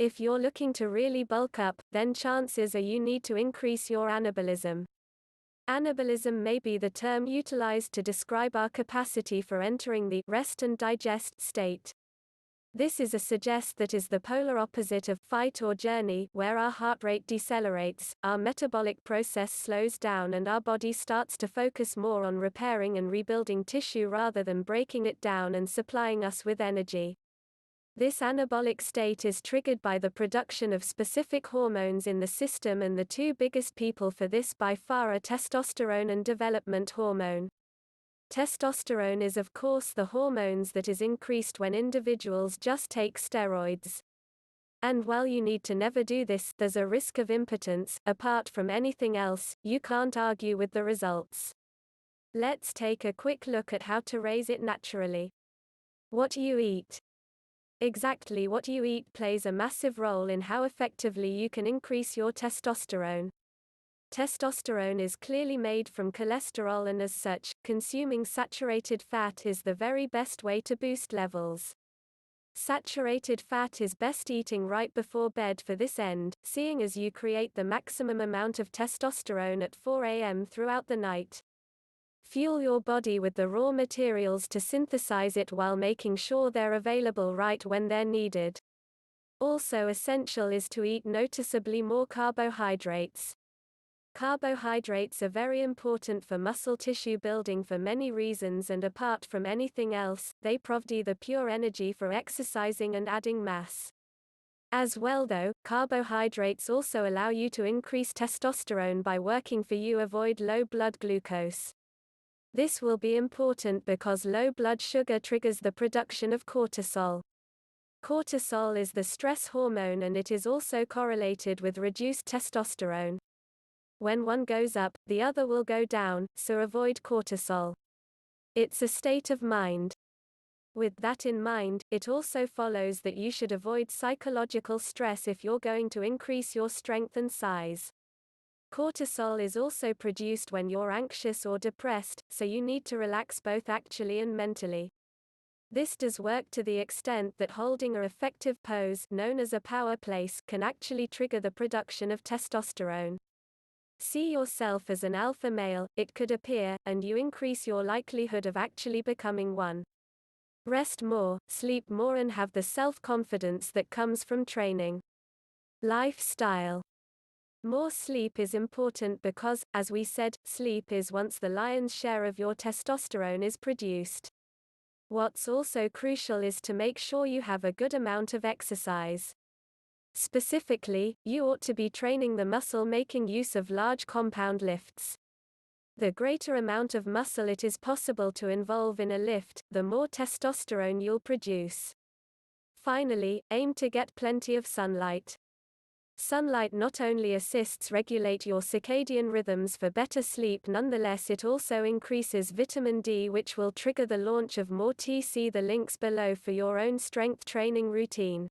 If you're looking to really bulk up, then chances are you need to increase your anabolism. Anabolism may be the term utilized to describe our capacity for entering the rest and digest state. This suggests that is the polar opposite of fight or journey, where our heart rate decelerates, our metabolic process slows down, and our body starts to focus more on repairing and rebuilding tissue rather than breaking it down and supplying us with energy. This anabolic state is triggered by the production of specific hormones in the system, and the two biggest people for this by far are testosterone and development hormone. Testosterone is of course the hormones that is increased when individuals just take steroids. And while you need to never do this, there's a risk of impotence. Apart from anything else, you can't argue with the results. Let's take a quick look at how to raise it naturally. What you eat. Exactly what you eat plays a massive role in how effectively you can increase your testosterone. Testosterone is clearly made from cholesterol, and as such, consuming saturated fat is the very best way to boost levels. Saturated fat is best eating right before bed for this end, seeing as you create the maximum amount of testosterone at 4 a.m. throughout the night. Fuel your body with the raw materials to synthesize it while making sure they're available right when they're needed. Also essential is to eat noticeably more carbohydrates. Carbohydrates are very important for muscle tissue building for many reasons, and apart from anything else, they provide the pure energy for exercising and adding mass. As well though, carbohydrates also allow you to increase testosterone by working for you avoid low blood glucose. This will be important because low blood sugar triggers the production of cortisol. Cortisol is the stress hormone, and it is also correlated with reduced testosterone. When one goes up, the other will go down, so avoid cortisol. It's a state of mind. With that in mind, it also follows that you should avoid psychological stress if you're going to increase your strength and size. Cortisol is also produced when you're anxious or depressed, so you need to relax both actually and mentally. This does work to the extent that holding an effective pose, known as a power place, can actually trigger the production of testosterone. See yourself as an alpha male, it could appear, and you increase your likelihood of actually becoming one. Rest more, sleep more, and have the self-confidence that comes from training. Lifestyle. More sleep is important because, as we said, sleep is once the lion's share of your testosterone is produced. What's also crucial is to make sure you have a good amount of exercise. Specifically, you ought to be training the muscle making use of large compound lifts. The greater amount of muscle it is possible to involve in a lift, the more testosterone you'll produce. Finally, aim to get plenty of sunlight. Sunlight not only assists regulate your circadian rhythms for better sleep, nonetheless it also increases vitamin D, which will trigger the launch of more T. See the links below for your own strength training routine.